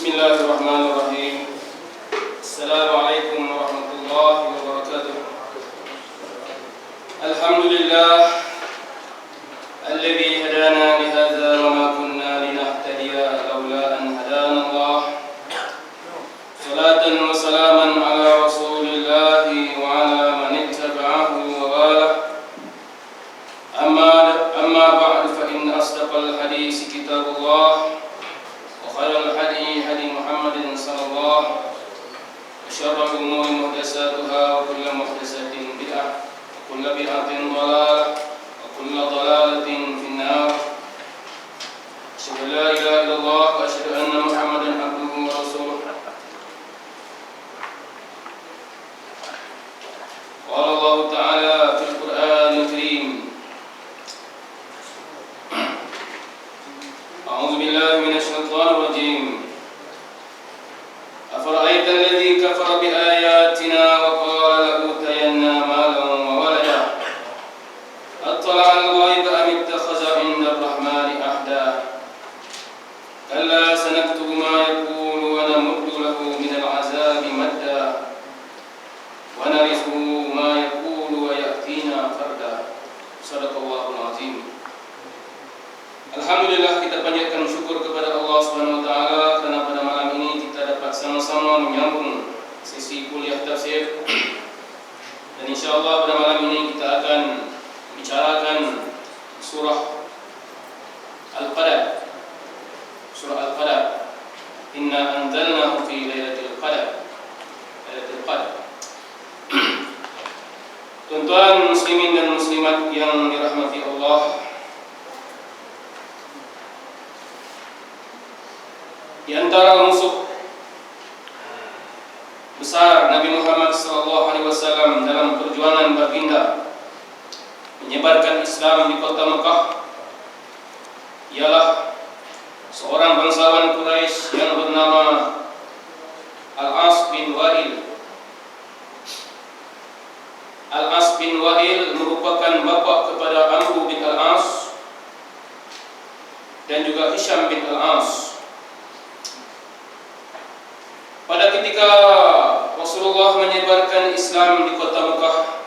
Bismillahirrahmanirrahim. Assalamualaikum warahmatullahi wabarakatuh. Alhamdulillah alladzi hadana li hadza wa ma kunna linahtadiya laula an hadana Allah. Salatan wa salaman ala Rasulillah wa ala man ittaba'ahu wa wala. Amma ba'd fa inna asdaqal hadits kitabullah. وخير الهدي هدي محمد صلى الله وشر الأمور محدثاتها وكل محدثة بدعة وكل بدعة ضلالة وكل ضلالة في النار. أشهد أن لا إله إلا الله وأشهد أن محمدا عبده ورسوله. قال الله تعالى في القرآن الكريم: أعوذ بالله من الشيطان الرجيم. أفرأيت الذي كفر بآياتنا وقال لأوتين مالا وولدا أطلع الغيب أم اتخذ عند الرحمن عهدا كلا سنكتب ما يقول ونمد له من العذاب مدا ونرثه ما يقول ويأتينا فردا. صدق الله العظيم. Alhamdulillah, kita panjatkan syukur kepada Allah Subhanahu wa taala karena pada malam ini kita dapat sama-sama menyambung sesi kuliah tafsir. Dan insyaallah pada malam ini kita akan bicarakan surah Al-Qadar. Surah Al-Qadar. Inna anzalnahu fi lailatul qadar. Lailatul Qadar. Tuan-tuan muslimin dan muslimat yang dirahmati Allah, di antara musuh besar Nabi Muhammad SAW dalam perjuangan baginda menyebarkan Islam di kota Mekah ialah seorang bangsawan Quraisy yang bernama Al-As bin Wa'il. Al-As bin Wa'il merupakan bapa kepada Amr bin Al-As dan juga Hisham bin Al-As. Pada ketika Rasulullah menyebarkan Islam di kota Mekah,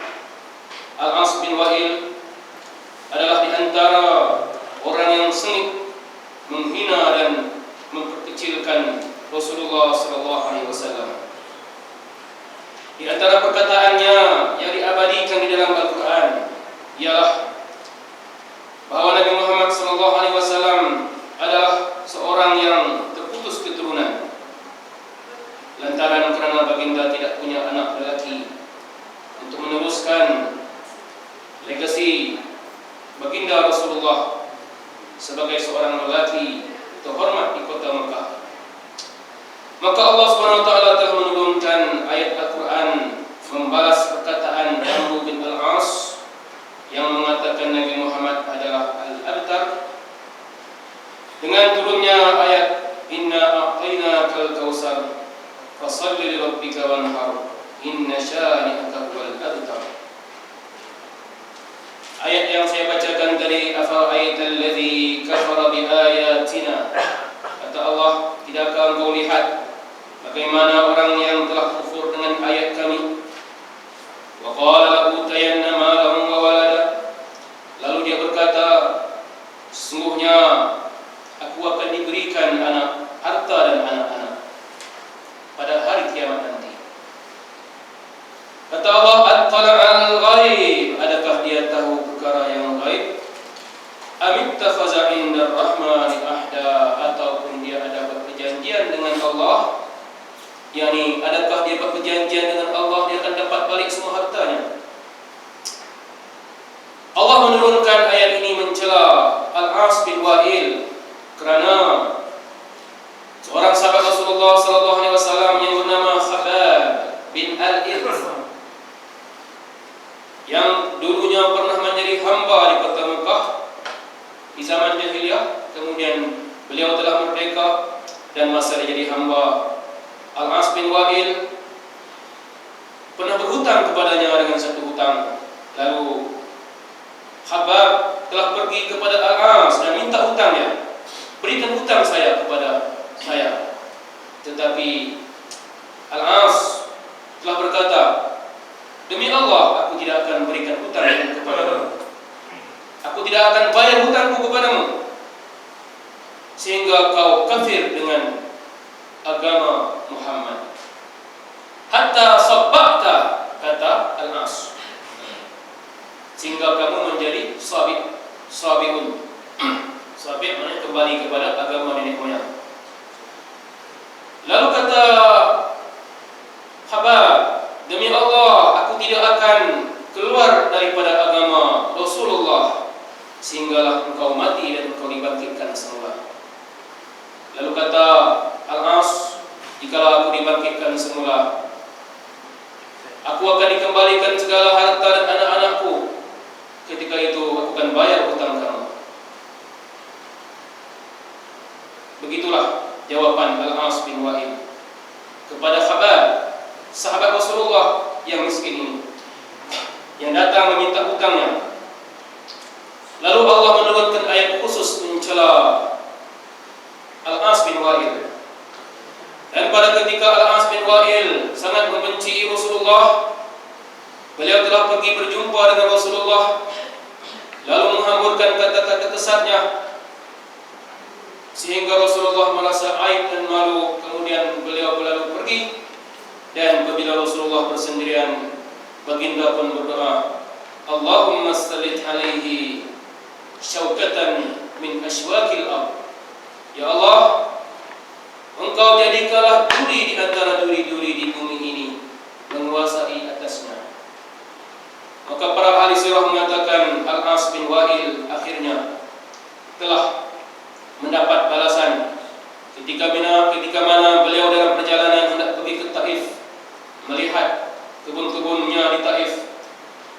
Al-As bin Wa'il adalah di antara orang yang sengit menghina dan memperkecilkan Rasulullah SAW. Di antara perkataannya yang diabadikan di dalam Al-Quran ialah bahwa Nabi Muhammad SAW adalah seorang yang terputus keturunan lantaran kerana baginda tidak punya anak lelaki untuk meneruskan legasi baginda Rasulullah sebagai seorang lelaki terhormat di kota Mekah. Maka Allah SWT telah menurunkan ayat Al-Quran membalas perkataan Amr bin Al-As yang mengatakan Nabi Muhammad adalah Al-Abtar dengan turunnya ayat Inna a'tainakal kautsar fasalli li rabbika wanhar inna syani'aka huwal abtar. Ayat yang saya bacakan tadi, afara'aital ladzi kafara bi ayatina. Kata Allah, tidakkah engkau lihat bagaimana orang yang telah kufur dengan ayat kami? Wa qala la'utayanna malan wa walada. Lalu dia berkata, sesungguhnya aku akan diberikan anak, harta dan anak-anak pada hari kiamat nanti. Kata Allah, at-tala'al ghaib, adakah dia tahu perkara yang ghaib? Amittakhadha 'inda ar-rahmani ahda, ataupun dia ada perjanjian dengan Allah, yakni adakah dia berperjanjian dengan Allah dia akan dapat balik semua hartanya? Allah menurunkan ayat ini mencela Al-As bin Wa'il kerana seorang sahabat Rasulullah SAW yang bernama Khabbab bin Al-Irth yang dulunya pernah menjadi hamba di kota Mekah di zaman jahiliyah, kemudian beliau telah merdeka dan masa dia jadi hamba. Al-As bin Wa'il pernah berhutang kepadanya dengan satu hutang. Lalu Khabbab telah pergi kepada Al-As dan minta hutangnya, berikan hutang saya kepada saya. Tetapi Al-As telah berkata, demi Allah, aku tidak akan berikan hutang kepadamu. Aku tidak akan bayar hutangku kepadamu sehingga kau kafir dengan agama Muhammad. Hatta sabbata, kata Al-As, sehingga kamu menjadi sabiun. Sabi maknanya kembali kepada agama nenek moyang. Lalu kata Habab, demi Allah, aku tidak akan keluar daripada agama Rasulullah sehinggalah engkau mati dan engkau dibangkitkan semula. Lalu kata Al-As, jikalau aku dibangkitkan semula, aku akan dikembalikan segala harta dan anak-anakku. Ketika itu aku akan bayar hutang kamu. Begitulah jawaban Al-As bin Wa'il kepada Habab, sahabat Rasulullah yang miskin ini, yang datang meminta hutangnya. Lalu Allah menurunkan ayat khusus mencela Al-As bin Wa'il. Dan pada ketika Al-As bin Wa'il sangat membenci Rasulullah, beliau telah pergi berjumpa dengan Rasulullah, lalu menghamburkan kata-kata kesatnya sehingga Rasulullah merasa aib dan malu. Kemudian beliau berlalu pergi, dan apabila Rasulullah bersendirian, baginda pun berdoa, Allahumma sallit alaihi syaukatan min ashwakil ard. Ya Allah, engkau jadikanlah duri di antara duri-duri di bumi ini, menguasai atasnya. Maka para ahli sirah mengatakan Al-As bin Wa'il akhirnya telah mendapat balasan ketika mana beliau dalam perjalanan hendak pergi ke Taif melihat kebun-kebunnya di Taif.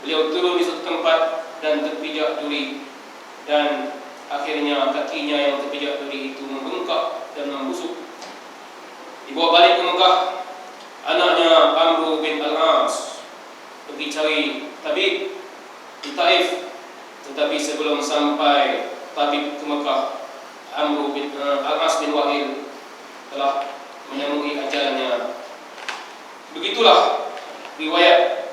Beliau turun di suatu tempat dan terpijak duri, dan akhirnya kakinya yang terpijak duri itu membengkak dan membusuk. Dibawa balik ke Mekah, anaknya Amr bin Al-As pergi cari tabib di Taif, tetapi sebelum sampai tabib ke Mekah, Amr bin Al-As bin Wa'il telah menemui ajalnya. Begitulah riwayat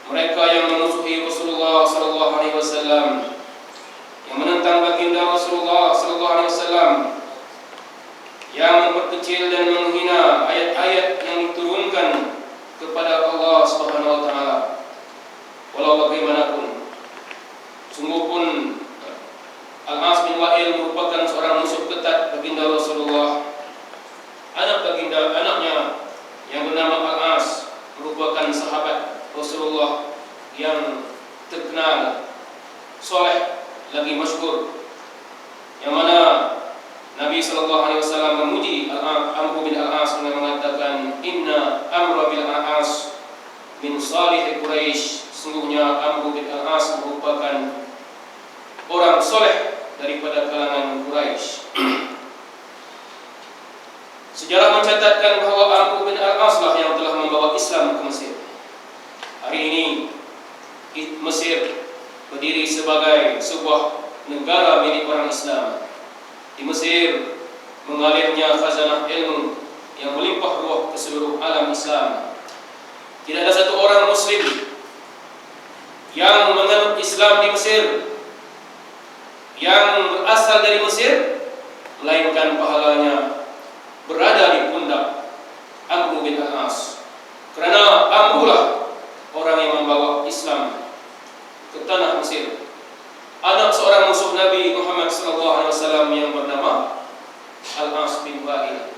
mereka yang memusuhi Rasulullah sallallahu alaihi wasallam, yang menentang baginda Rasulullah sallallahu alaihi wasallam, yang memperkecil dan menghina ayat-ayat yang diturunkan kepada Allah Subhanahu wa taala. Walau bagaimanapun, sungguh pun Al-As bin Wa'il merupakan seorang musuh ketat baginda Rasulullah. Anaknya yang bernama Al-As merupakan sahabat Rasulullah yang terkenal, soleh, lagi masyhur, yang mana Nabi sallallahu alaihi wasallam memuji Amr bin Al-As dengan mengatakan, Inna Amr bin Al-As min salih Quraisy. Sungguhnya Amr bin Al-As merupakan orang soleh daripada kalangan Quraisy. Sejarah mencatatkan bahawa Amr bin Al-As lah yang telah membawa Islam ke Mesir. Hari ini Mesir berdiri sebagai sebuah negara milik orang Islam. Di Mesir mengalirnya khazanah ilmu yang melimpah ruah ke seluruh alam Islam. Tidak ada satu orang Muslim yang menganut Islam di Mesir yang berasal dari Mesir, melainkan pahalanya berada di pundak Amr bin Al-As, kerana Amr lah orang yang membawa Islam ke tanah Mesir. Anak seorang musuh Nabi Muhammad SAW yang bernama Al-As bin Wa'il.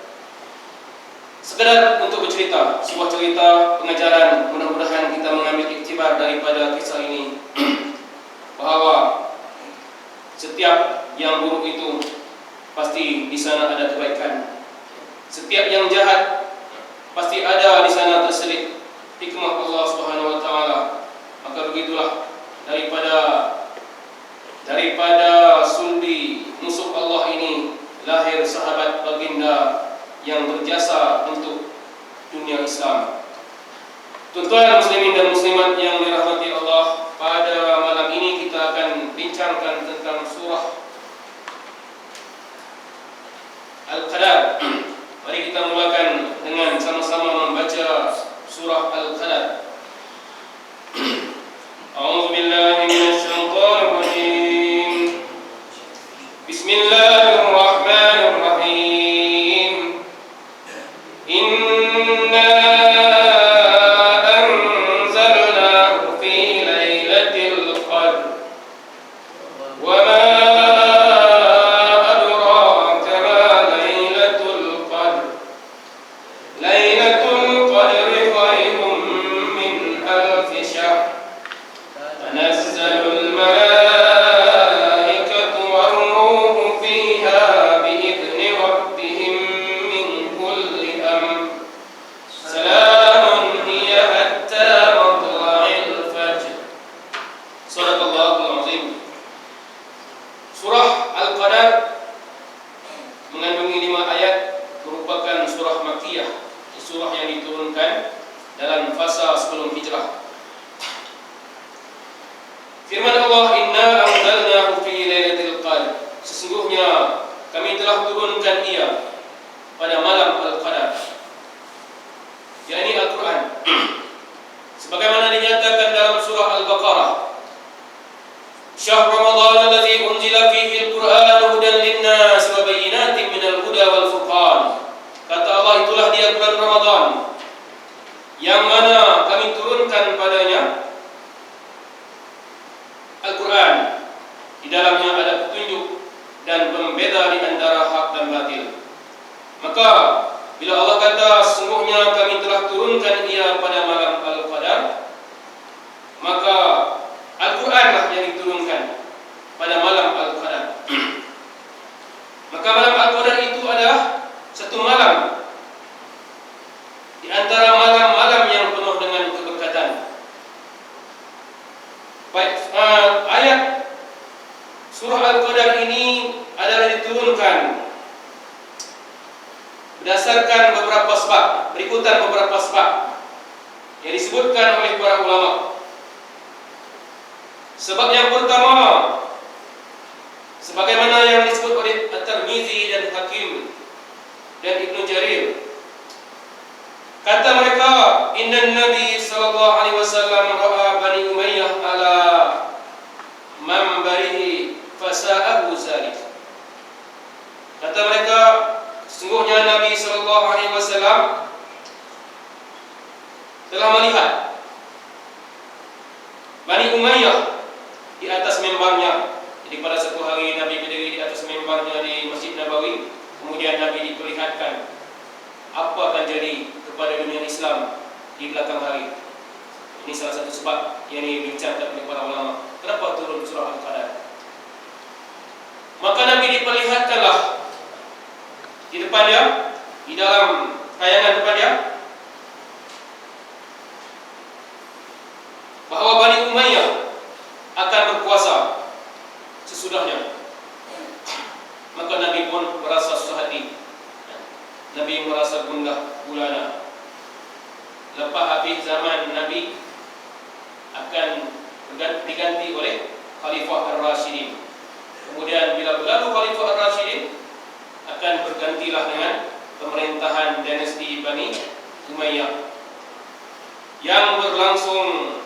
Sekedar untuk bercerita, sebuah cerita pengajaran, mudah-mudahan kita mengambil iktibar daripada kisah ini bahawa setiap yang buruk itu pasti di sana ada kebaikan. Setiap yang jahat pasti ada di sana terselip hikmah Allah Subhanahu wa taala. Maka begitulah daripada sulbi musuh Allah ini lahir sahabat baginda yang berjasa untuk dunia Islam. Tuan-tuan muslimin dan muslimat yang dirahmati Allah, pada malam ini kita akan bincangkan tentang surah Al-Qadar. Mari kita mulakan dengan sama-sama membaca surah Al-Qadar. A'udzu billahi minasy syaithanir rajim. Bismillahirrahmanirrahim. Inna anzalnahu fi lailatul qadr. Wa ma Firman Allah, Inna anzalnahu fi lailatul qadr. Sesungguhnya kami telah turunkan ia pada malam Al-Qadar, yakni Al-Quran. Sebagaimana dinyatakan dalam surah Al-Baqarah, Syahr Ramadan alladzi unzila fihi al-Qur'an hudan lin-nas wa bayyinatin minal huda wal furqan. Kata Allah, itulah dia bulan Ramadan yang mana kami turunkan padanya Al-Quran. Di dalamnya ada petunjuk dan pembeda di antara hak dan batil. Maka bila Allah kata sesungguhnya kami telah turunkan ia pada malam Al-Qadar, maka Al-Quranlah yang diturunkan pada malam Al-Qadar. Maka malam Al-Qadar itu adalah satu malam di antara malam-malam yang penuh dengan keberkatan. Baik, ayat surah Al-Qadar ini adalah diturunkan berdasarkan beberapa sebab. Berikutan beberapa sebab yang disebutkan oleh para ulama. Sebab yang pertama, sebagaimana yang disebut oleh At-Tirmizi dan Hakim dan Ibnu Jarir, kata mereka, Inna Nabi sallallahu alaihi wasallam ra'a Bani Umayyah ala manbarihi fasa'ahu zalik. Kata mereka, sesungguhnya Nabi sallallahu alaihi wasallam telah melihat Bani Umayyah di atas mimbarnya. Jadi pada satu hari Nabi berdiri di atas mimbarnya di Masjid Nabawi, kemudian Nabi diperlihatkan apa akan jadi kepada dunia Islam di belakang hari. Ini salah satu sebab yang dibincangkan oleh para ulama. Kenapa turun surah Al-Qadar? Maka Nabi diperlihatkanlah di depannya, di dalam tayangan depannya, bahwa Bani Umayyah akan berkuasa sesudahnya. Maka Nabi pun merasa susah hati. Nabi merasa gundah gulana. Lepas habis zaman Nabi akan diganti oleh Khalifah Ar-Rasyidin. Kemudian bila berlalu Khalifah Ar-Rasyidin, akan bergantilah dengan pemerintahan dinasti Bani Umayyah yang berlangsung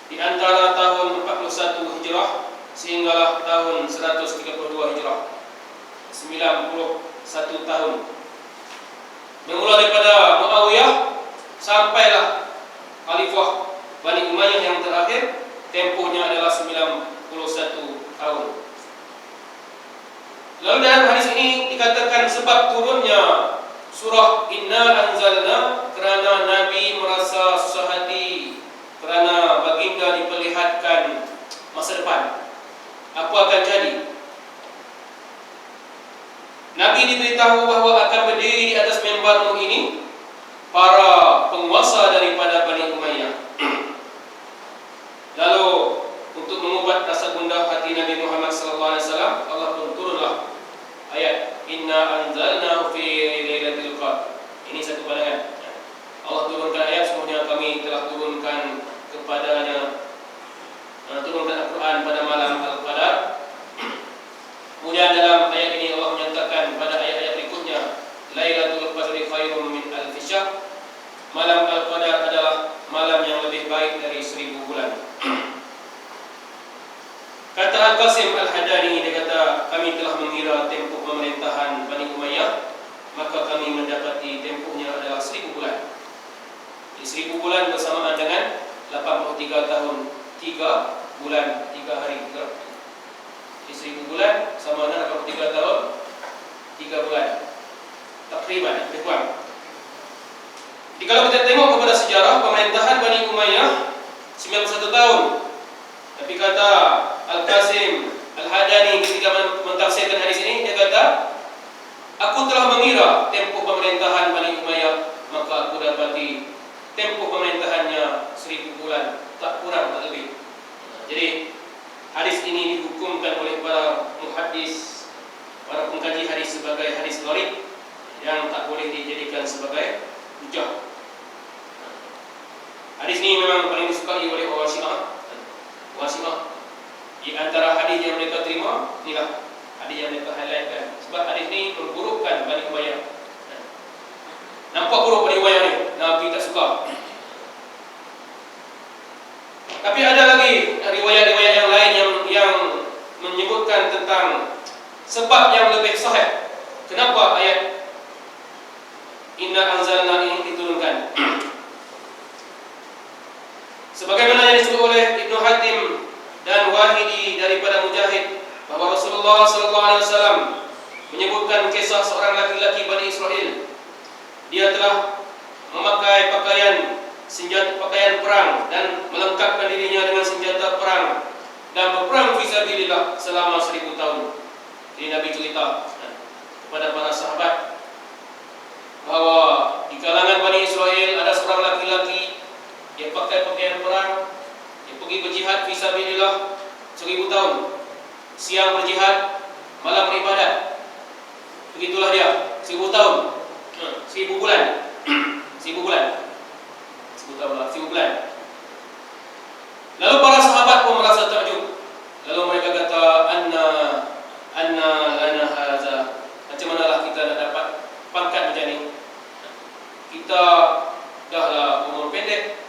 di antara tahun 41 Hijrah sehinggalah tahun 132 Hijrah. 91 tahun. Bermula daripada Muawiyah sampailah Khalifah Bani Umayyah yang terakhir, tempohnya adalah 91 tahun. Lalu dalam hadis ini dikatakan sebab turunnya surah Inna Anzalna kerana Nabi merasa susah hati kerana baginda diperlihatkan masa depan, apa akan jadi. Nabi diberitahu bahawa akan berdiri di atas mimbar ini para penguasa daripada Bani Umayyah. Lalu untuk mengubat rasa gundah hati Nabi Muhammad SAW, Allah pun turunlah ayat Inna anzalnahu fi lailatul qadr. Ini satu pandangan. Allah turunkan ayat, semuanya kami telah turunkan kepadanya, turunkan Al-Quran pada malam Al-Qadar. Kemudian dalam ayat ini Allah menyatakan pada ayat-ayat malam Al-Qadar adalah malam yang lebih baik dari 1000 bulan. Kata Al-Qasim Al-Hadani, dia kata, kami telah mengira tempoh pemerintahan Bani Umayyah, maka kami mendapati tempohnya adalah 1000 bulan. Jadi 1000 bulan bersamaan dengan 83 tahun 3 bulan 3 hari. Jadi 1000 bulan sama dengan 83 tahun 3 bulan. Takriban, lebih kurang. Jadi kalau kita tengok kepada sejarah pemerintahan Bani Umayyah 91 tahun. Tapi kata Al-Qasim Al-Hadani ketika mentafsirkan hadis ini, dia kata, aku telah mengira tempoh pemerintahan Bani Umayyah, maka aku dapati tempoh pemerintahannya 1000 bulan, tak kurang tak lebih. Jadi hadis ini dihukumkan oleh para muhaddis, para pengkaji hadis sebagai hadis gharib yang tak boleh dijadikan sebagai hujjah. Hadis ini memang paling disukai oleh orang Syiah. Orang Syiah di antara hadis yang mereka terima, inilah hadis yang mereka highlightkan. Sebab hadis ini memburukkan Bani Umayyah. Nampak buruk Bani Umayyah ni, Nabi tak suka. Tapi ada lagi riwayat-riwayat yang lain yang menyebutkan tentang sebab yang lebih sahih kenapa ayat Inna anzalna ini diturunkan. Sebagaimana yang disebut oleh Ibnu Hatim dan Wahidi daripada Mujahid, bahawa Rasulullah SAW menyebutkan kisah seorang laki-laki Bani Israel. Dia telah memakai pakaian perang dan melengkapkan dirinya dengan senjata perang dan berperang fisabilillah selama 1000 tahun. Jadi Nabi cerita kepada para sahabat bahawa di kalangan Bani Israel ada seorang laki-laki, dia pakai pakaian perang, dia pergi berjihad fisabilillah 1000 tahun. Siang berjihad, malam beribadat. Begitulah dia 1000 tahun. 1000 bulan. 1000 bulan. 10 tahun lah, 1000 bulan. Lalu para sahabat pun merasa takjub. Lalu mereka kata, anna lana haza. Macam manalah kita nak dapat pangkat macam ni? Kita dahlah umur pendek.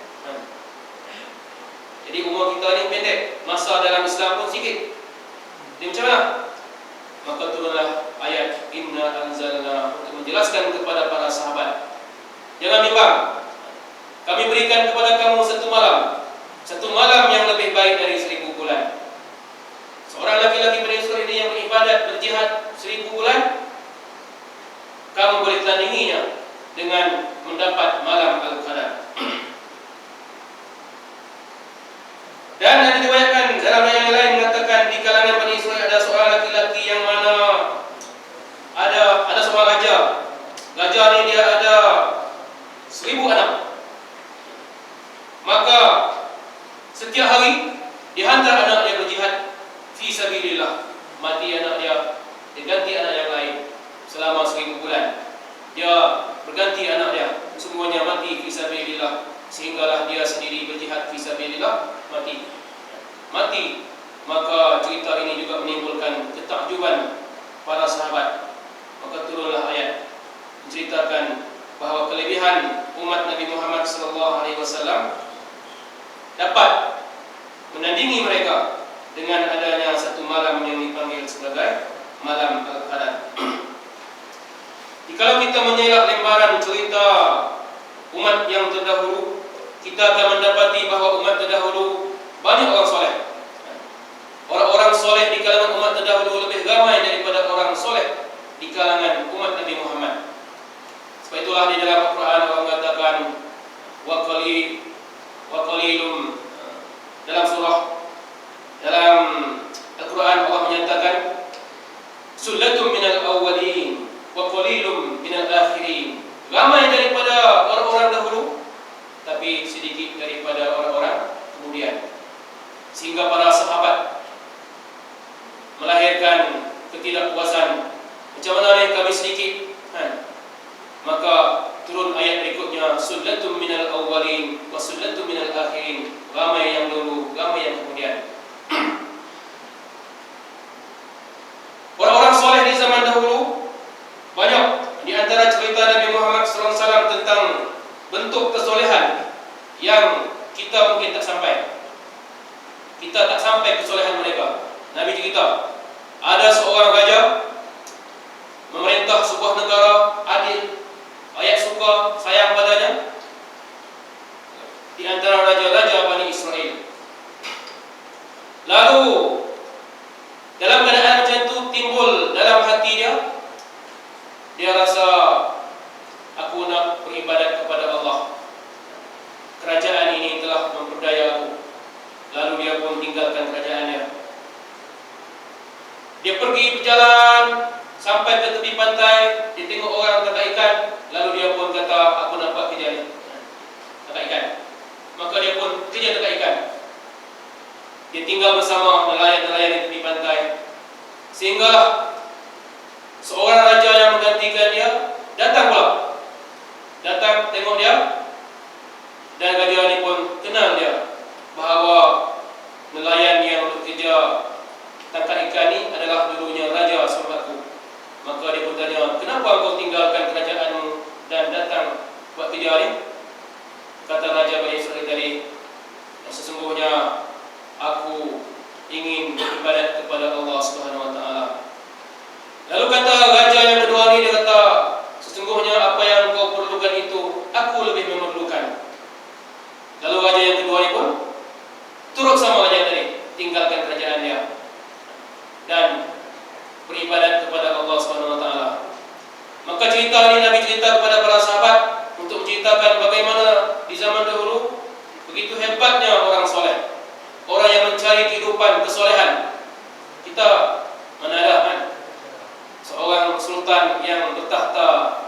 Jadi umur kita ni pendek, masa dalam Islam pun sikit. Jadi macam mana? Maka turunlah ayat Inna anzalna untuk menjelaskan kepada para sahabat, jangan bimbang, kami berikan kepada kamu satu malam yang lebih baik dari 1000 bulan. Seorang laki-laki Bani Israil ini yang beribadat, berjihad 1000 bulan, kamu boleh tandinginya dengan mendapat malam Al-Qadar. Dan ada diriwayatkan dalam ayat yang lain mengatakan di kalangan Bani Israil ada seorang laki-laki yang mana ada seorang raja. Raja ni dia ada 1000 anak. Maka setiap hari dihantar anak dia berjihad fi sabilillah. Mati anak dia, dia ganti anak yang lain selama 1000 bulan. Dia berganti anak dia, semuanya mati fi sabilillah, sehinggalah dia sendiri berjihad fi sabilillah mati. Maka cerita ini juga menimbulkan ketakjuban para sahabat. Maka turunlah ayat menceritakan bahawa kelebihan umat Nabi Muhammad SAW dapat menandingi mereka dengan adanya satu malam yang dipanggil sebagai malam Al-Qadar. Jikalau kita menyelak lembaran cerita umat yang terdahulu, kita akan mendapati bahawa umat terdahulu banyak orang soleh. Orang-orang soleh di kalangan umat terdahulu lebih ramai daripada orang soleh di kalangan umat Nabi Muhammad. Sebab itulah di dalam Al-Quran Allah mengatakan wa qalilum, dalam Al-Quran Allah menyatakan sullatum minal awwalin wa qalilum minal akhirin. Ramai daripada orang-orang dahulu, tapi sedikit daripada orang-orang kemudian. Sehingga para sahabat melahirkan ketidakpuasan. Macam mana ni kami sedikit? Maka turun ayat berikutnya, sullatum minal awwalin wa sullatum minal akhirin. Ramai yang dulu, ramai yang kemudian. Orang-orang soleh di zaman dahulu banyak. Di antara cerita Nabi Muhammad SAW tentang bentuk kita tak sampai kesolehan mereka. Nabi cerita, ada seorang raja memerintah sebuah negara adil, rakyat suka, sayang padanya, di antara raja-raja Bani Israel. Lalu dalam keadaan macam itu timbul dalam hati dia rasa, aku nak beribadat kepada Allah. Kerajaan ini telah memperdaya aku. Lalu dia pun tinggalkan kerajaannya. Dia pergi berjalan sampai ke tepi pantai, dia tengok orang tangkap ikan, lalu dia pun kata, aku nak buat kerja ni, tangkap ikan. Maka dia pun kerja tangkap ikan. Dia tinggal bersama nelayan-nelayan di tepi pantai, sehingga seorang raja yang menggantikan dia datang pula. Datang tengok dia, dan raja ni pun kenal dia bahawa nelayan yang bekerja tangkap ikan ni adalah dulunya raja sahabatku. Maka dia pun tanya, kenapa engkau tinggalkan kerajaanmu dan datang buat kerja ni? Kata Raja Bani Israel tadi, sesungguhnya aku ingin beribadat kepada Allah Subhanahu Wa Taala. Lalu kata raja yang kedua ni, dia kata, sesungguhnya apa yang kau perlukan itu aku lebih memerlukan. Lalu raja yang kedua ni pun turut sama raja tadi, tinggalkan kerajaan dia dan beribadat kepada Allah Subhanahu Wa Taala. Maka cerita ini Nabi cerita kepada para sahabat untuk menceritakan bagaimana di zaman dahulu begitu hebatnya orang soleh, orang yang mencari kehidupan kesolehan. Kita mana ada kan seorang sultan yang bertahta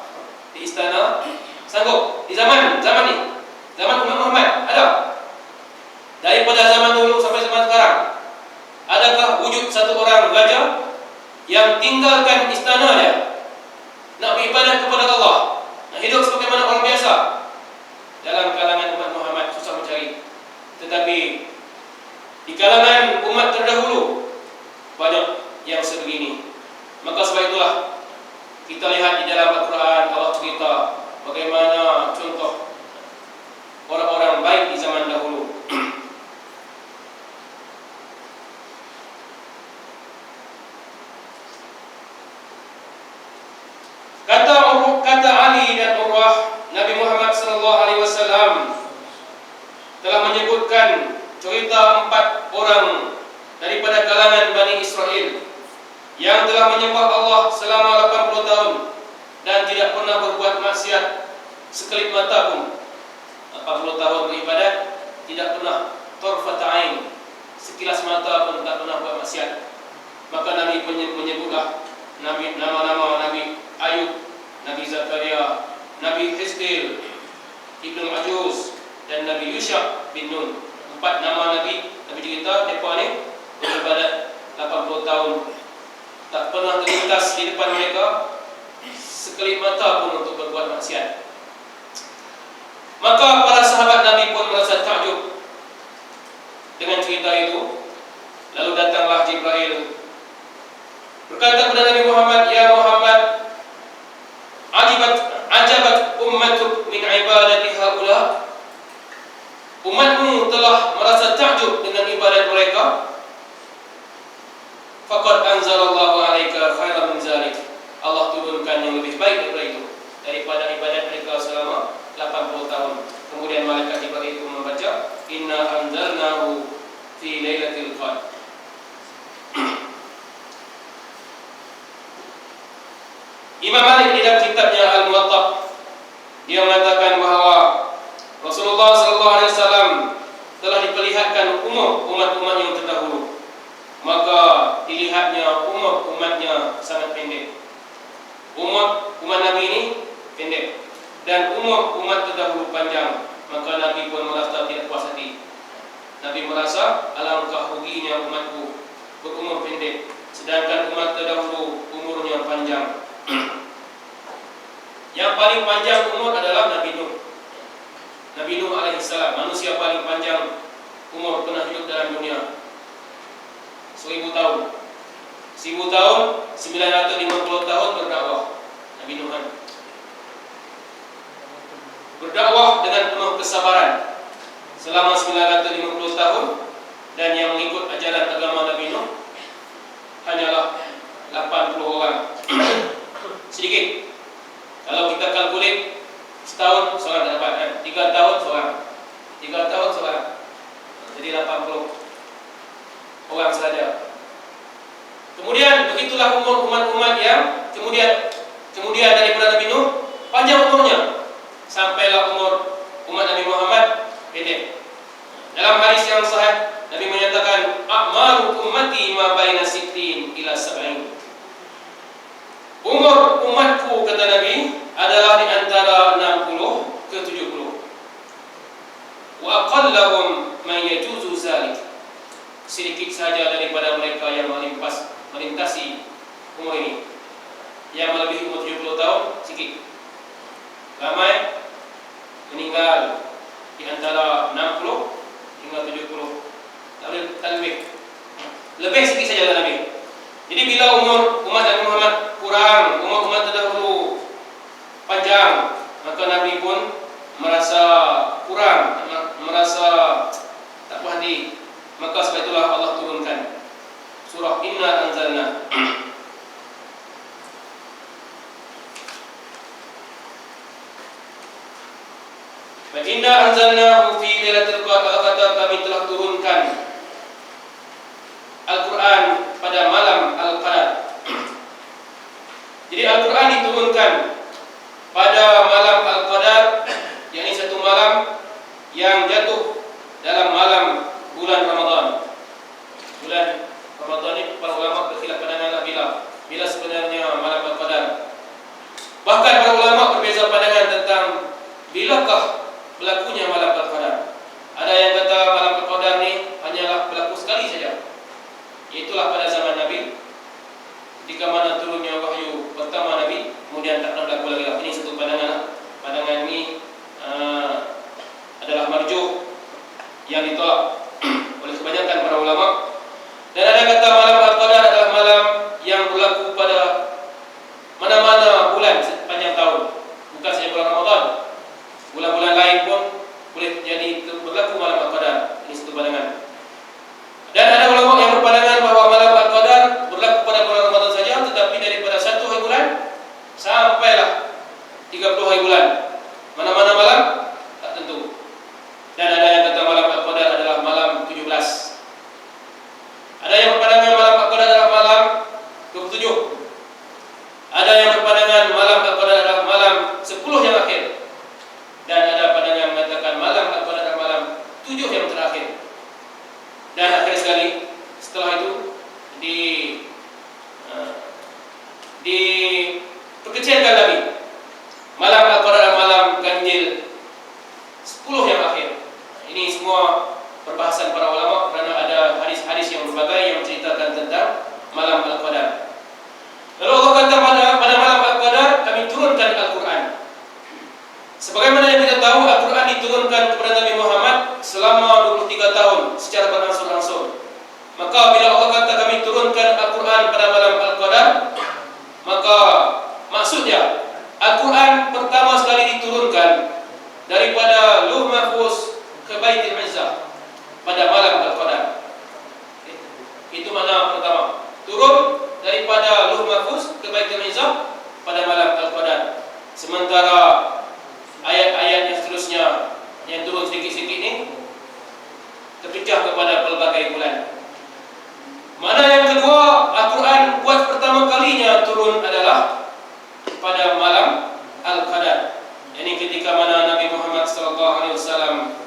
di istana sanggup di zaman ni, zaman Umat Muhammad ada. Daripada zaman dulu sampai zaman sekarang, adakah wujud satu orang raja yang tinggalkan istana dia, nak beribadat kepada Allah, nak hidup sebagaimana orang biasa? Dalam kalangan umat Muhammad susah mencari. Tetapi di kalangan umat terdahulu banyak yang sebegini. Maka sebab itulah kita lihat di dalam Al-Quran, Allah cerita bagaimana contoh orang-orang baik di zaman dahulu. Kata Ali dan Urwah, Nabi Muhammad SAW telah menyebutkan cerita 4 orang daripada kalangan Bani Israel yang telah menyembah Allah selama 80 tahun dan tidak pernah berbuat maksiat sekelip mata pun. 80 tahun beribadat, tidak pernah tarfat ain, sekilas mata pun tak pernah buat maksiat. Maka Nabi menyebutlah nama-nama Nabi Ayub, Nabi Zakaria, Nabi Hizqil, Ibnu Ajuz dan Nabi Yusha bin Nun. 4 nama Nabi cerita mereka ni beribadat 80 tahun, tak pernah terlintas di depan mereka sekelip mata pun untuk berbuat maksiat. Maka para sahabat Nabi pun merasa takjub dengan cerita itu. Lalu datanglah Jibril berkata kepada Nabi Muhammad, ya Muhammad, ajabat ummatuk min ibadati haula. Umatmu telah merasa takjub dengan ibadat mereka. Faqad anzalallahu alaika khairan min zalik. Allah turunkan yang lebih baik daripada itu, daripada ibadat mereka selama 80 tahun. Kemudian malaikat Jibril itu membaca, inna anzalnahu fi lailatul qadr. Imam Malik di dalam kitabnya Al-Muwatta, dia mengatakan bahawa Rasulullah SAW telah diperlihatkan umur umat-umat yang terdahulu, maka dilihatnya umur umatnya sangat pendek. Umur umat Nabi ini pendek dan umur umat terdahulu panjang. Maka Nabi pun merasa tidak puas hati. Nabi merasa alangkah ruginya umatku berumur pendek, sedangkan umat terdahulu umurnya panjang. Yang paling panjang umur adalah Nabi Nuh. Nabi Nuh alaihissalam, manusia paling panjang umur pernah hidup dalam dunia. 1000 tahun. 1000 tahun, 950 tahun berdakwah Nabi Nuh. Berdakwah dengan penuh kesabaran selama 950 tahun dan yang mengikut ajaran agama Nabi Nuh hanyalah 80 orang. Sedikit. Kalau kita kalkulit, setahun seorang tak dapat kan? 3 tahun seorang, 3 tahun seorang, jadi 80 orang saja. Kemudian begitulah umur umat-umat yang kemudian daripada Nabi Nuh panjang umurnya, sampailah umur umat Nabi Muhammad pendek. Dalam hadis yang sahih Nabi menyatakan, "A'maru ummati ma baina sittin ila sab'in." Umur umatku, kata Nabi, adalah di antara 60 ke 70. Wa aqallahum man yajuzu zalik. Sedikit saja daripada mereka yang melintasi umur ini. Yang melebihi umur 70 tahun sedikit. Ramai meninggal di antara 60 hingga 70. Tak lebih. Lebih sikit saja kata Nabi. Jadi bila umur umat Nabi Muhammad kurang, umur umat terdahulu panjang, maka Nabi pun merasa kurang, merasa tak puas hati. Maka sebab itulah Allah turunkan surah Inna Anzalna. Fa inna anzalnahu fi lailatul qadar, kata kami telah turunkan Al-Quran pada malam Al-Qadar. Jadi Al-Quran diturunkan pada malam Al-Qadar, yakni satu malam yang jatuh dalam malam bulan Ramadan. Bulan Ramadan ini para ulama berkhilaf pandangan bila sebenarnya malam Al-Qadar. Bahkan para ulama berbeza pandangan tentang bilakah berlakunya malam Al-Qadar. Ada yang kata malam Al-Qadar ni hanyalah berlaku sekali saja, itulah pada zaman Nabi, ketika mana turunnya wahyu pertama Nabi, kemudian tak pernah berlaku lagi. Ini satu pandangan. Pandangan ini adalah marjuh, yang ditolak oleh kebanyakan para ulama. Dan ada kata malam Al-Qadar adalah malam yang berlaku pada mana-mana bulan sepanjang tahun, bukan saja bulan Ramadan. Bulan-bulan lain pun boleh jadi berlaku malam Al-Qadar. Ini satu pandangan. Dan ada ulama yang berpandangan bahawa malam Al-Qadar berlaku pada bulan Ramadan saja, tetapi daripada 1 hari bulan sampailah 30 hari bulan. Mana-mana malam tak tentu. Dan ada yang kata malam Al-Qadar adalah malam 17. Ada yang berpandangan malam Al-Qadar adalah malam 27. Ada yang berpandangan malam Al-Qadar adalah malam 10 yang akhir. Dan ada pandangan yang mengatakan malam Al-Qadar adalah malam 7 yang terakhir. Dan akhir sekali setelah itu diperkecilkan lagi. Malam Al-Qadar adalah malam ganjil 10 yang akhir. Ini semua perbahasan para ulama kerana ada hadis-hadis yang berbagai yang menceritakan tentang malam Al-Qadar. Lalu Allah kata pada malam Al-Qadar kami turunkan Al-Quran. Sebagaimana yang kita tahu, Al-Quran diturunkan kepada Nabi Muhammad selama 23 tahun secara berangsur-angsur. Maka bila Allah kata kami turunkan Al-Quran pada malam Al-Qadar, maka maksudnya Al-Quran pertama sekali diturunkan daripada Lauh Mahfuz ke Baitul Izzah pada malam Al-Qadar. Itu makna pertama. Turun daripada Lauh Mahfuz ke Baitul Izzah pada malam Al-Qadar. Sementara ayat-ayat yang seterusnya yang turun sedikit-sedikit ni terpecah kepada pelbagai bulan. Mana yang kedua, Al-Quran buat pertama kalinya turun adalah pada malam Al-Qadar. Ini ketika mana Nabi Muhammad SAW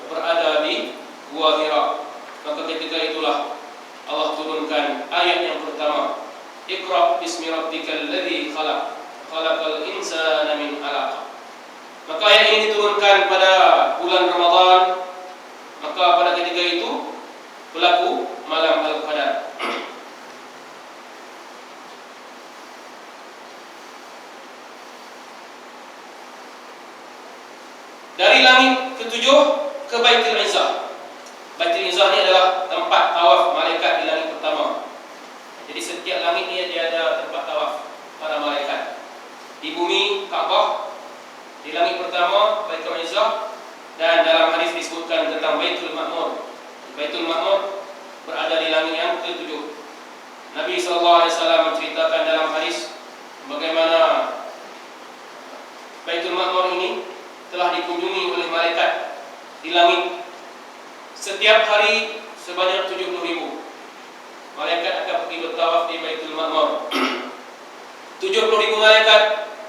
berada di Gua Hira. Maka ketika itulah Allah turunkan ayat yang pertama, Iqra bismi rabbikal ladzi khalaq, khalaqal insana min 'alaq. Maka ayat ini diturunkan pada bulan Ramadan. Maka pada ketika itu berlaku malam Al-Qadar. Dari langit ketujuh ke Baitul Izzah. Baitul Izzah ni adalah tempat tawaf malaikat di langit pertama. Jadi setiap langit ni dia ada tempat tawaf para malaikat. Di bumi Kaabah, di langit pertama Baitul Izzah, dan dalam hadis disebutkan tentang Baitul Ma'mur. Baitul Ma'mur berada di langit yang ke-7. Nabi SAW menceritakan dalam hadis bagaimana Baitul Ma'mur ini telah dikunjungi oleh malaikat di langit setiap hari sebanyak 70.000 malaikat akan pergi bertawaf di Baitul Ma'mur. 70.000 malaikat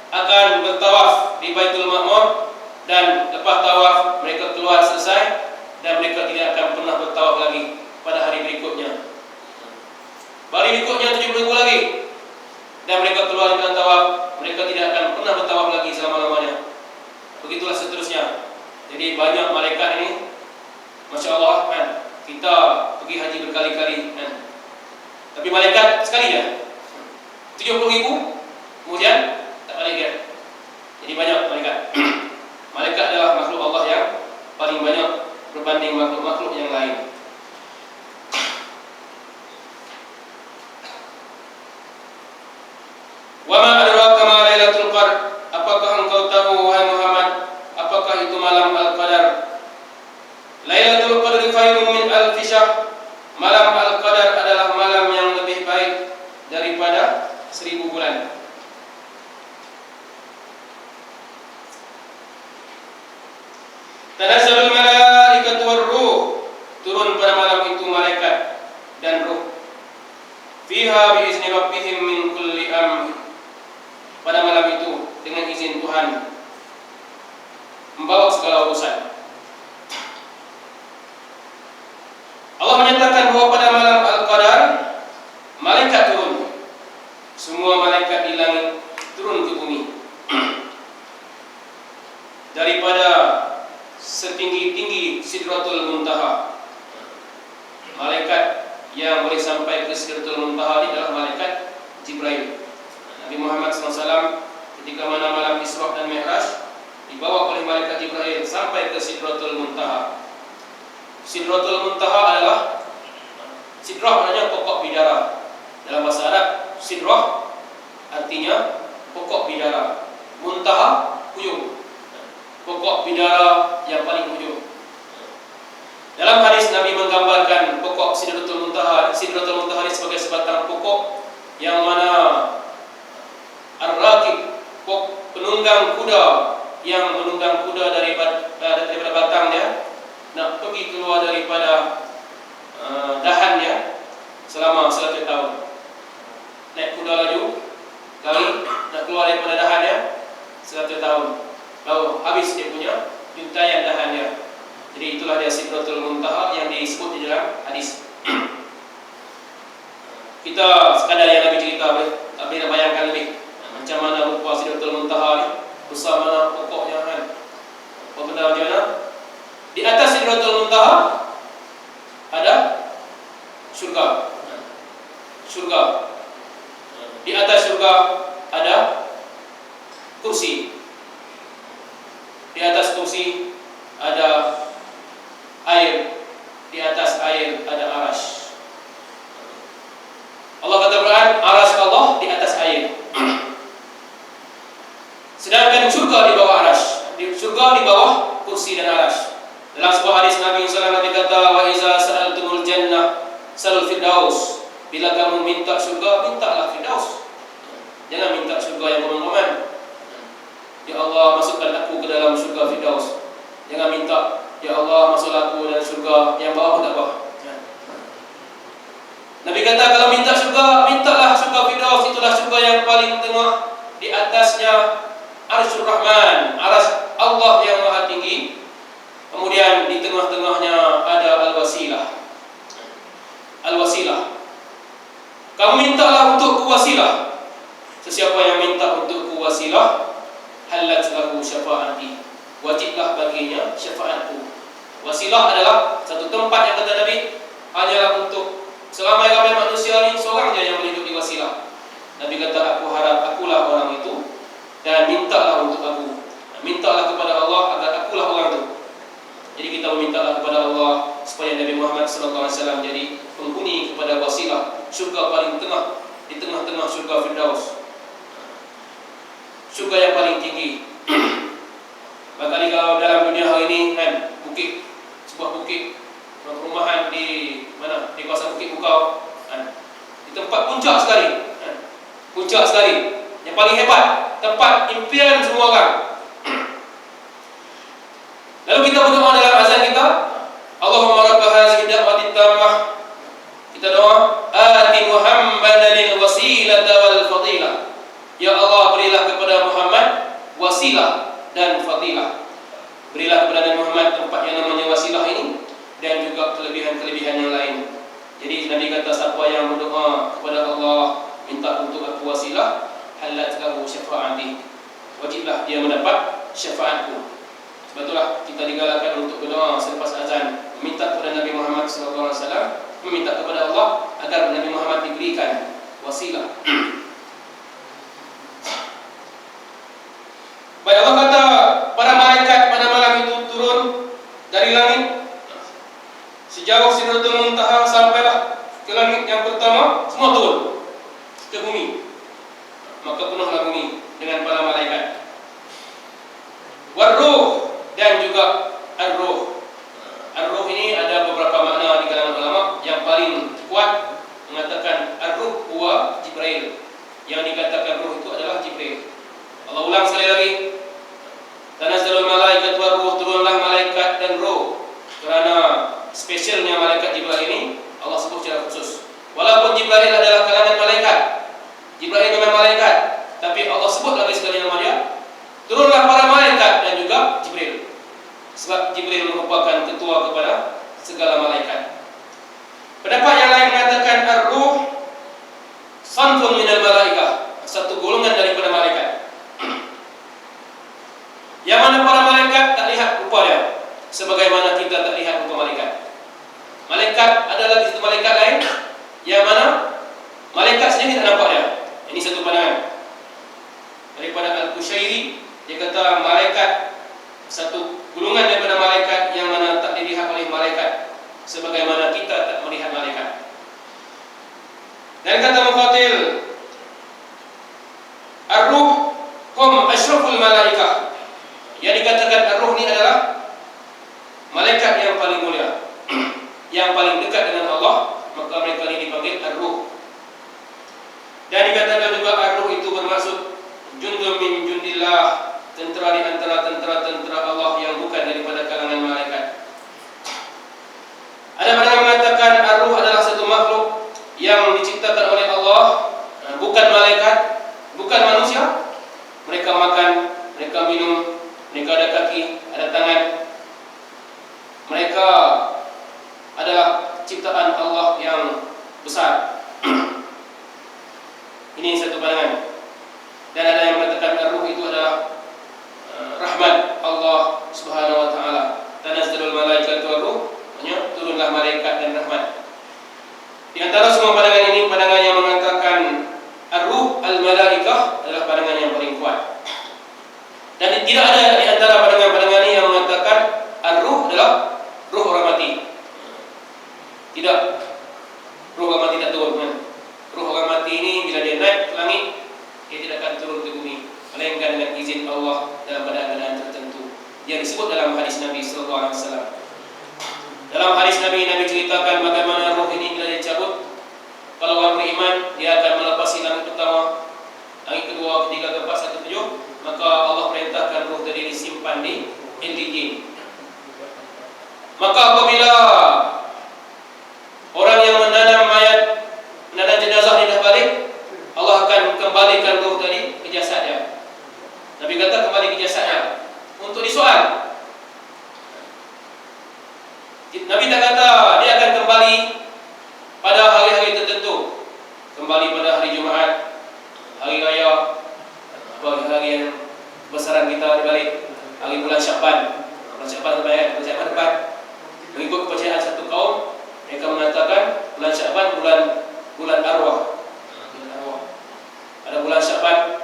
akan bertawaf di Baitul Ma'mur, dan lepas tawaf mereka keluar selesai dan mereka tidak akan pernah bertawaf lagi pada hari berikutnya. Hari berikutnya 70.000 lagi dan mereka keluar dengan tawaf, mereka tidak akan pernah bertawaf lagi selama-lamanya. Begitulah seterusnya. Jadi banyak malaikat ini, Masya Allah kan. Kita pergi haji berkali-kali kan. Tapi malaikat sekali ya 70.000, kemudian tak balik dia. Jadi banyak malaikat. Malaikat adalah makhluk Allah yang paling banyak berbanding makhluk-makhluk yang lain. Wa ma adraka ma Lailatul Qadar? Apakah engkau tahu wahai Muhammad, apakah itu malam Al-Qadar? Lailatul Qadri khairun min alfi syahr. Malam Al-Qadar adalah malam yang lebih baik daripada 1000 bulan. Tanazzalul malaikatu war-ruh. Turun pada malam itu malaikat dan ruh. Fiha biizni rabbihim min kulli amr. Pada malam itu dengan izin Tuhan membawa segala urusan. Allah menyatakan bahwa pada malam Al-Qadar malaikat turun. Semua malaikat di langit turun ke bumi. Daripada setinggi-tinggi Sidratul Muntaha. Malaikat yang boleh sampai ke Sidratul Muntaha ini adalah malaikat Jibril. Nabi Muhammad SAW ketika mana malam Isra dan Mi'raj dibawa oleh malaikat Jibril sampai ke Sidratul Muntaha. Sidratul Muntaha adalah, sidrah maknanya pokok bidara. Dalam bahasa Arab, sidrah artinya pokok bidara. Muntaha, ujung. Pokok bidara yang paling ujung. Dalam hadis Nabi menggambarkan pokok Sidratul Muntaha. Sidratul Muntaha ini sebagai sebatang pokok yang mana ar-rakib, penunggang kuda yang menunggang kuda daripada batangnya nak pergi keluar daripada dahannya selama 100 tahun. Naik kuda laju, lari nak keluar daripada dahannya 100 tahun. Lalu habis dia punya juntaian dahannya. Jadi itulah dia Sidratul Muntaha yang disebut di dalam hadis. Kita sekadar yang Nabi cerita tak boleh bayangkan lebih macam mana rupa Sidratul Muntaha ni, besar mana pokoknya kan. Apa benda macam mana? Di atas Sidratul Muntaha ada syurga. Syurga. Di atas syurga ada kursi. Di atas kursi ada air. Di atas air ada arash. Allah kata Quran, arash Allah di atas air. Sedangkan syurga di bawah arash. Syurga di bawah kursi dan arash. Dalam sebuah hadis Nabi SAW berkata, wa iza sa'altumul jannah salul firdaus. Bila kamu minta syurga, mintalah firdaus. Jangan minta syurga yang komen-komen. Ya Allah, masukkan aku ke dalam syurga firdaus. Jangan minta, ya Allah, masuklah aku dalam syurga yang bawah tak bawah. Nabi kata, kalau minta syurga, mintalah syurga firdaus. Itulah syurga yang paling tengah. Di atasnya Arsyur Rahman, aras Allah yang maha tinggi. Kemudian di tengah-tengahnya ada Al-Wasilah. Al-Wasilah. Kamu mintalah untukku wasilah. Sesiapa yang minta untukku wasilah, halat lahu syafaati. Wajiblah baginya syafaatku. Wasilah adalah satu tempat yang kata Nabi hanyalah untuk selama ramai manusia ni seorang je yang boleh duduk di wasilah. Nabi kata, aku harap akulah orang itu dan mintalah untuk aku. Mintalah kepada Allah agar akulah orang itu. Jadi kita memintalah kepada Allah supaya Nabi Muhammad SAW jadi penghuni kepada wasilah, syurga paling tengah, di tengah-tengah syurga Firdaus, syurga yang paling tinggi. Makanya kalau dalam dunia hari ini kan, bukit, sebuah bukit, perumahan di mana, di kawasan tempat puncak sekali. Puncak sekali. Yang paling hebat, tempat impian semua orang. Lalu kita berdoa dalam azan kita, Allahumma rabb hadhihi da'wati tammah. Kita doa, ati Muhammadan wasilata wal fadilah. Ya Allah, berilah kepada Muhammad wasilah dan fadilah. Berilah kepada Nabi Muhammad tempat yang namanya wasilah ini dan juga kelebihan-kelebihan yang lain. Jadi Nabi kata, siapa yang berdoa kepada Allah minta untuk aku wasilah, halat lahu syafaati. Wajiblah dia mendapat syafaatku. Sebab itulah kita digalakkan untuk berdoa selepas azan, meminta kepada Nabi Muhammad SAW, meminta kepada Allah agar Nabi Muhammad diberikan wasilah. Baik, Allah kata para malaikat pada malam itu turun dari langit sejauh Sidratul Muntaha sampailah ke langit yang pertama, semua turun ke bumi. Maka penuhlah bumi dengan para malaikat. Warruh, dan juga ar-ruh. Ar-ruh ini ada beberapa makna di kalangan ulama. Yang paling kuat mengatakan ar-ruh huwa Jibril. Yang dikatakan ruh itu adalah Jibril. Allah ulang sekali lagi, tanazzalul malaikat war-ruh, turunlah malaikat dan ruh. Kerana spesialnya malaikat Jibril ini Allah sebut secara khusus. Walaupun Jibril adalah kalangan malaikat, Jibril memang malaikat, tapi Allah sebut lagi sekali nama dia, turunlah para malaikat dan juga Jibril. Sebab Jibril merupakan ketua kepada segala malaikat. Pendapat yang lain mengatakan ar-ruh sanfun minal malaikah, satu golongan daripada malaikat. Yang mana para malaikat tak lihat rupanya, sebagaimana kita tak lihat rupa malaikat. Malaikat ada lagi satu malaikat lain, yang mana malaikat sendiri tak nampak dia. Ini satu pandangan daripada Al-Qushairi. Dia kata malaikat satu golongan daripada malaikat yang mana tak dilihat oleh malaikat, sebagaimana kita tak melihat malaikat. Dan kata Muqatil, ar-ruh hum asyraful malaikah. Yang dikatakan ar-ruh ni adalah malaikat yang paling mulia, yang paling dekat dengan Allah, maka mereka ini dipanggil ar-ruh. Dan dikatakan juga ar-ruh itu bermaksud jundun min jundillah, tentera di antara tentera-tentera Allah yang bukan daripada kalangan malaikat. Ada yang mengatakan ar-ruh adalah satu makhluk yang diciptakan oleh Allah, bukan malaikat, bukan manusia. Mereka makan, mereka minum, mereka ada kaki, ada tangan. Mereka adalah ciptaan Allah yang besar. Ini satu pandangan. Dan ada yang mengatakan ar-ruh itu adalah rahmat Allah Subhanahu wa taala. Tanazzalul malaikatu war-ruh, maksudnya turunlah malaikat dan rahmat. Di antara semua pandangan ini, pandangan yang mengatakan ar-ruh al-malaikah adalah pandangan yang paling kuat. Dan tidak ada di antara pandangan-pandangan ini yang mengatakan ar-ruh adalah ruh orang mati. Tidak. Ruh orang mati tak turun. Ruh orang mati ini bila dia naik ke langit, dia tidak akan turun ke bumi, melainkan dengan izin Allah dalam keadaan tertentu yang disebut dalam hadis Nabi sallallahu alaihi wasallam. Dalam hadis Nabi ceritakan bagaimana roh ini bila dicabut, kalau orang beriman dia akan melepasi langit pertama, langit kedua, ketiga, keempat, sampai ketujuh, maka Allah perintahkan roh tadi disimpan di Illijin. Maka apabila orang yang menanam mayat, menanam jenazah ini dah balik, Allah akan kembalikan roh tadi ke jasadnya. Nabi kata kembali ke jasadnya untuk disoal. Nabi tak kata dia akan kembali pada hari-hari tertentu, kembali pada hari Jumaat, hari raya, hari yang besaran kita dibalik, hari bulan Syakban. Bulan Syakban bulan Syakban depan. Mengikut kepercayaan satu kaum, mereka mengatakan bulan Syakban bulan arwah. Ada bulan Syakban,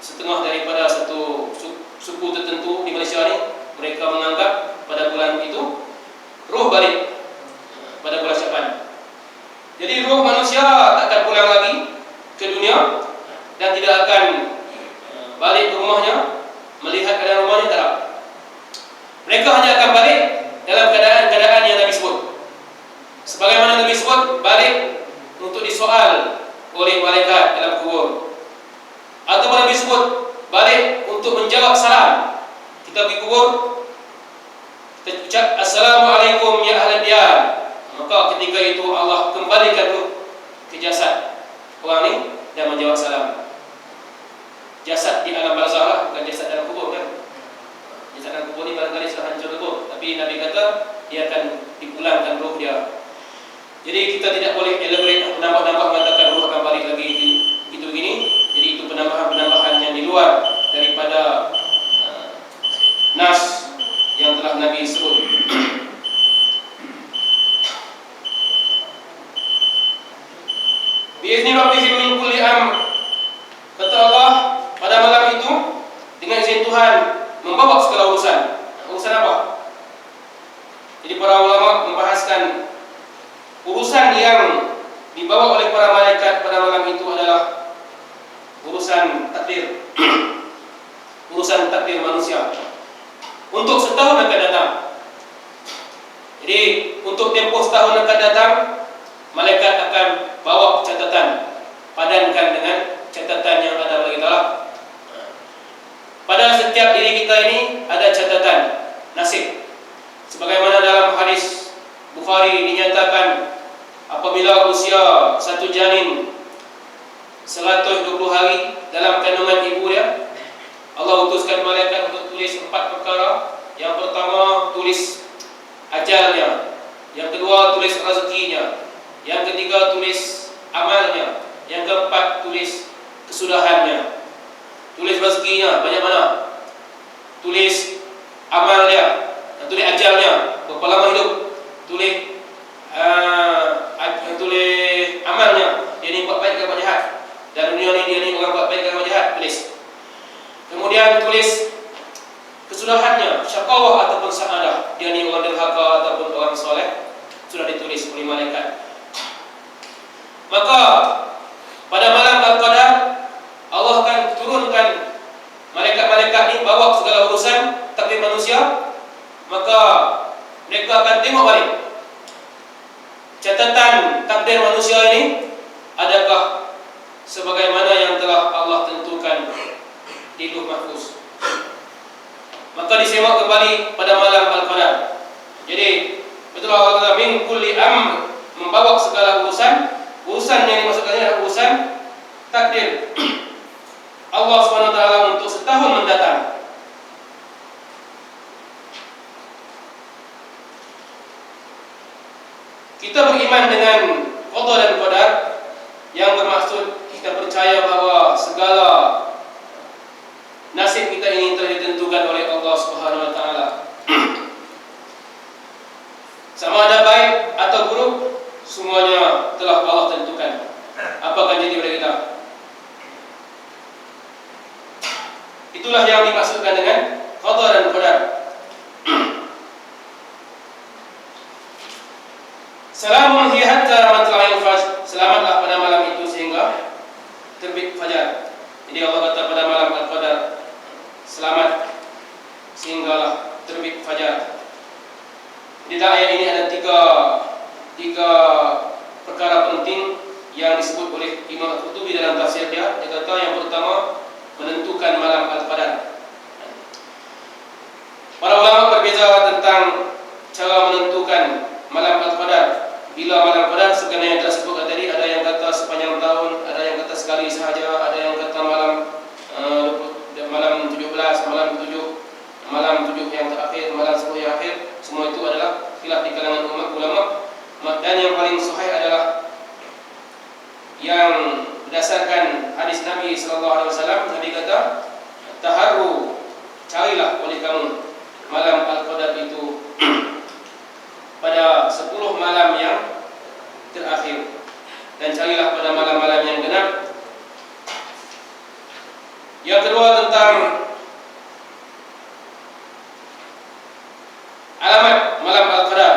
setengah daripada satu suku tertentu di Malaysia ni, mereka menganggap pada bulan itu roh balik pada bulan Syakban. Jadi roh manusia tak akan pulang lagi ke dunia dan tidak akan balik ke rumahnya, melihat keadaan rumahnya, tak ada. Mereka hanya akan balik dalam keadaan-keadaan yang Nabi sebut. Sebagaimana Nabi sebut, balik untuk disoal oleh malaikat dalam kubur. Atau Nabi sebut balik untuk menjawab salam. Kita pergi kubur, kita ucap Assalamualaikum ya ahli diyar. Maka ketika itu Allah kembalikan ruh ke jasad orang ni dan menjawab salam. Jasad di alam barzakh lah, bukan jasad dalam kubur kan. Jasad dalam kubur ni barangkali sudah hancur kubur, tapi Nabi kata dia akan dipulangkan ruh dia. Jadi kita tidak boleh elaborate, menambah-nambah mengatakan ruh akan balik lagi begitu begini. Jadi itu penambahan-penambahan yang di luar daripada nas yang telah Nabi sebut. Biizni rabbihim min kulli amr. Kata Allah, pada malam itu dengan izin Tuhan membawa segala urusan. Urusan apa? Jadi para ulama membahaskan urusan yang dibawa oleh para malaikat pada malam itu adalah urusan takdir. Urusan takdir manusia untuk setahun akan datang. Jadi untuk tempoh setahun akan datang, malaikat akan bawa catatan, padankan dengan catatan yang ada oleh kita lah. Pada setiap diri kita ini ada catatan nasib. Sebagaimana dalam hadis Bukhari dinyatakan, apabila usia satu janin 120 hari dalam kandungan ibu dia, Allah utuskan malaikat untuk tulis 4 perkara. Yang pertama tulis ajalnya, yang kedua tulis rezekinya, yang ketiga tulis amalnya, yang keempat tulis kesudahannya. Tulis rezekinya banyak mana, tulis amal dia, tulis ajalnya berapa lama hidup, tulis tulis amalnya, dia ni buat baik ke buat jahat, dan dunia ni dia ni orang buat baik ke buat jahat, tulis. Kemudian tulis kesudahannya, syaqawah ataupun sa'adah, dia ni orang derhaka ataupun orang soleh, sudah ditulis oleh malaikat. Maka pada malam Al-Qadar Allah akan turunkan malaikat-malaikat ni bawa segala urusan takdir manusia. Maka mereka akan tengok balik catatan takdir manusia ini, adakah sebagaimana yang telah Allah tentukan di Lauh Mahfuz. Maka disemak kembali pada malam Al-Qadar. Jadi betul Allah kata min kulli amr, membawa segala urusan. Urusan yang dimaksudkannya adalah urusan takdir Allah SWT untuk setahun mendatang. Kita beriman dengan qada dan qadar, yang bermaksud kita percaya bahawa segala nasib kita ini telah ditentukan oleh Allah Subhanahu wa taala. Sama ada baik atau buruk, semuanya telah Allah tentukan. Apa akan jadi pada kita? Itulah yang dimaksudkan dengan qada dan qadar. Salamun hiya hatta matla'il fajr. Selamatlah pada malam itu sehingga terbit fajar. Jadi Allah kata pada malam Al-Qadar, selamat sehinggalah terbit fajar. Di dalam ayat ini ada tiga perkara penting yang disebut oleh Imam Al-Qurtubi dalam tafsir dia. Dia kata yang pertama, menentukan malam Al-Qadar. Para ulama berbeza tentang cara menentukan malam Al-Qadar. Bila malam Qadar, sebagaimana yang tersebut tadi, ada yang kata sepanjang tahun, ada yang kata sekali sahaja, ada yang kata malam 17, malam 7 yang terakhir, malam 10 yang akhir. Semua itu adalah khilaf di kalangan umat ulama. Dan yang paling sahih adalah yang berdasarkan hadis Nabi sallallahu alaihi wasallam. Nabi kata, taharru, carilah oleh kamu malam Al-Qadar itu pada 10 malam yang terakhir, dan carilah pada malam-malam yang genap. Yang kedua tentang alamat malam Al-Qadar.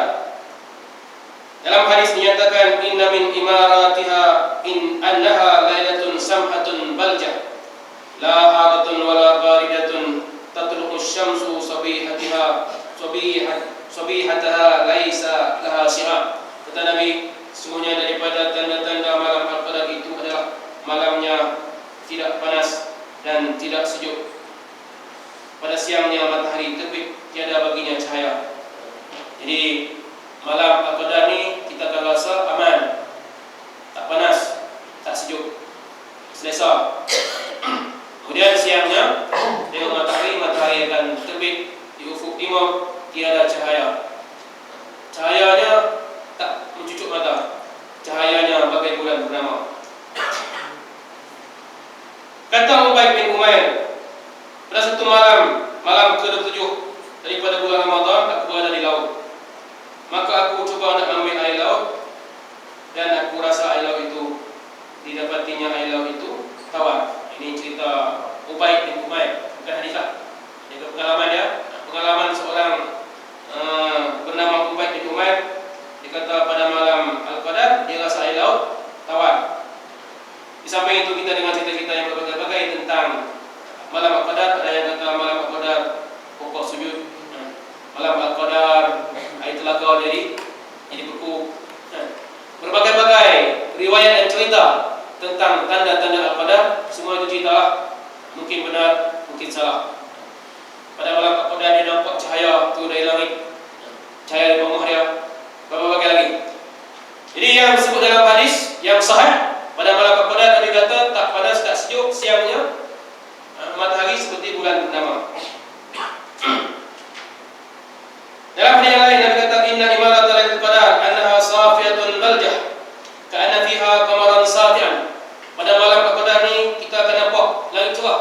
Dalam hadis dinyatakan, inna min imaratiha in annaha lailatun samhatun baljah la haratun wala baridatun tatluqu asy-syamsu sabihataha laisa laha syirab. Kata Nabi, sesungguhnya daripada tanda-tanda siangnya tidak panas dan tidak sejuk. Pada siangnya matahari terbit, tiada baginya cahaya. Jadi malam Al-Qadar ni kita akan rasa aman, tak panas, tak sejuk, selesa. Kemudian siangnya dengan matahari akan terbit di ufuk timur, tiada cahaya. Cahayanya tak mencucuk mata, cahayanya bagai bulan purnama. Kata Ubaid bin Umair, pada satu malam ke-27 daripada bulan Ramadan, aku berada di laut. Maka aku cuba nak ambil air laut, dan aku rasa air laut itu, didapatinya air laut itu tawar. Ini cerita Ubaid bin Umair, bukan hadis lah. Ini pengalaman dia, pengalaman seorang bernama Ubaid bin Umair. Dia kata pada malam Al-Qadar dia rasa air laut tawar. Di samping itu kita dengar cerita-cerita yang berbagai-bagai tentang malam Al-Qadar. Ada yang kata malam Al-Qadar pokok sujud, malam Al-Qadar air telaga jadi beku. Berbagai-bagai riwayat dan cerita tentang tanda-tanda Al-Qadar. Semua itu cerita lah, mungkin benar, mungkin salah. Pada malam Al-Qadar dia nampak cahaya turun dari langit, cahaya di rumah dia, berbagai lagi. Jadi yang disebut dalam hadis yang sahih, pada malam Al-Qadar Nabi kata tak panas tak sejuk, siangnya matahari seperti bulan purnama. Dalam hadis yang lain Nabi kata inna imarata lailatul qadar annaha safiyatun baljah ka'anna fiha qamaran sati'an. Pada malam Al-Qadar ni kita akan nampak langit cerah,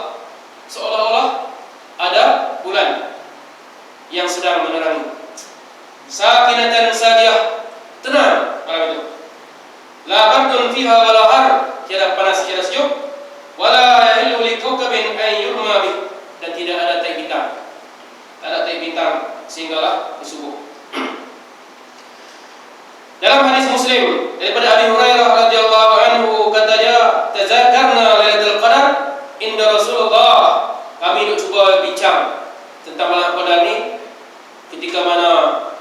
seolah-olah ada bulan yang sedang menerangi. Sakinatan sadiyah, tenang malam itu. La bardun fiha wala har, tiada panas tiada sejuk. Wala yahillu li kawkabin an yurma bih, dan tidak ada tahi bintang. Tak ada tahi bintang sehinggalah di subuh. Dalam hadis Muslim daripada Abi Hurairah radhiyallahu anhu, kata dia, tazakarna lailatul qadar inda Rasulullah. Kami duk cuba bincang tentang malam Qadar ni ketika mana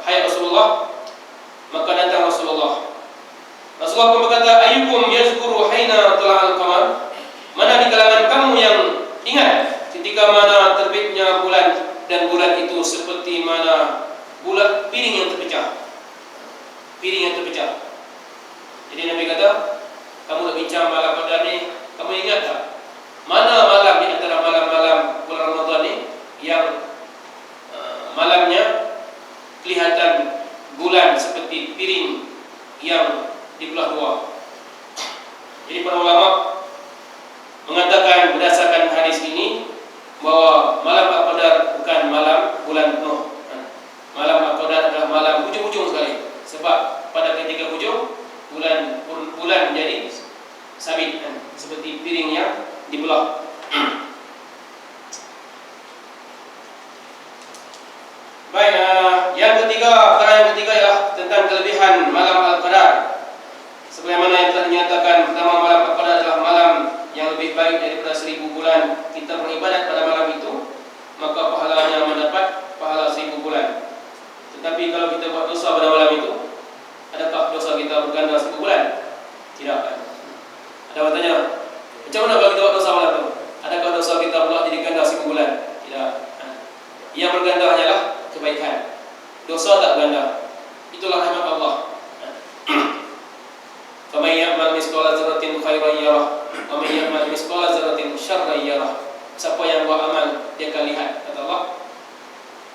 hayat Rasulullah. Maka datang Rasulullah. Rasulullah pun berkata, ayyukum yazkuru haina tala'al qamar. Mana di kalangan kamu yang ingat ketika mana terbitnya bulan, dan bulan itu seperti mana bulat piring yang terpecah. Piring yang terpecah. Jadi Nabi kata, kamu nak bincang malam Qadar ni, kamu ingat tak mana malam di antara malam-malam bulan Ramadan ni yang malamnya kelihatan bulan seperti piring yang dibelah dua. Jadi para ulama mengatakan berdasarkan hadis ini bahawa malam Al-Qadar bukan malam bulan penuh. Malam Al-Qadar adalah malam hujung-hujung sekali. Sebab pada ketika hujung bulan menjadi sabit, seperti piring yang dibelah. Baik, yang ketiga, perkara yang ketiga ialah tentang kelebihan malam Al-Qadar. Sebagaimana yang telah dinyatakan, pertama, malam Al-Qadar adalah malam yang lebih baik daripada 1000 bulan. Kita beribadat pada malam itu, maka pahalanya mendapat pahala 1000 bulan. Tetapi kalau kita buat dosa pada malam itu, adakah dosa kita berganda 1000 bulan? Tidak. Ada orang tanya, macam mana kalau kita buat dosa malam itu? Adakah dosa kita pula jadi ganda 1000 bulan? Tidak. Yang berganda hanyalah kebaikan. Dosa tak berganda. Itulah rahmat Allah. Faman ya'mal mithqala dzarratin khairan yarah, wa man ya'mal mithqala dzarratin syarran yarah. Siapa yang buat amal, dia akan lihat, kata Allah.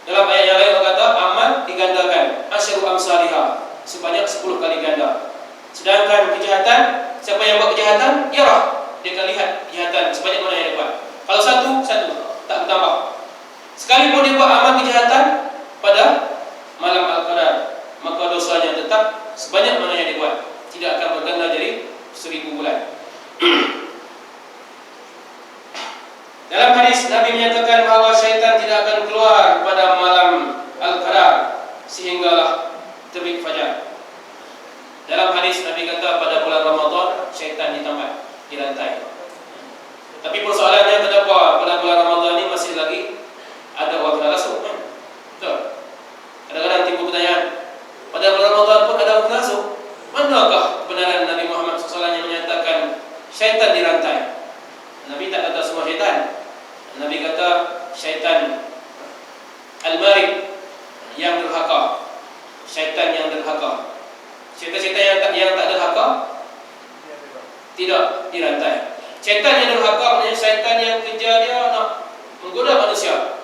Dalam ayat yang lain Allah kata, amal digandakan, asyru amsalihah, sebanyak 10 kali ganda. Sedangkan kejahatan, siapa yang buat kejahatan, yarah, dia akan lihat kejahatan sebanyak mana yang dia buat. Kalau satu, tak bertambah. Sekalipun dia buat amal kejahatan pada malam Al-Qadar, maka dosanya tetap sebanyak mana yang dia buat, tidak akan berganda jadi 1000 bulan. Dalam hadis Nabi menyatakan bahawa syaitan tidak akan keluar pada malam Al-Qadar sehinggalah terbit fajar. Dalam hadis Nabi kata pada bulan Ramadan syaitan ditambat, dirantai. Tapi persoalannya, kenapa pada bulan Ramadan ini masih lagi ada orang kena rasuk? Betul. Kadang-kadang timbul pertanyaan, pada bulan Ramadan pun ada orang kena rasuk. Manakah kebenaran Nabi Muhammad SAW yang menyatakan syaitan dirantai? Nabi tak kata semua syaitan. Nabi kata syaitan al-marid, yang derhaka. Syaitan yang derhaka. Syaitan-syaitan yang tak derhaka tidak dirantai. Syaitan yang derhaka maksudnya syaitan yang kerja dia nak menggoda manusia.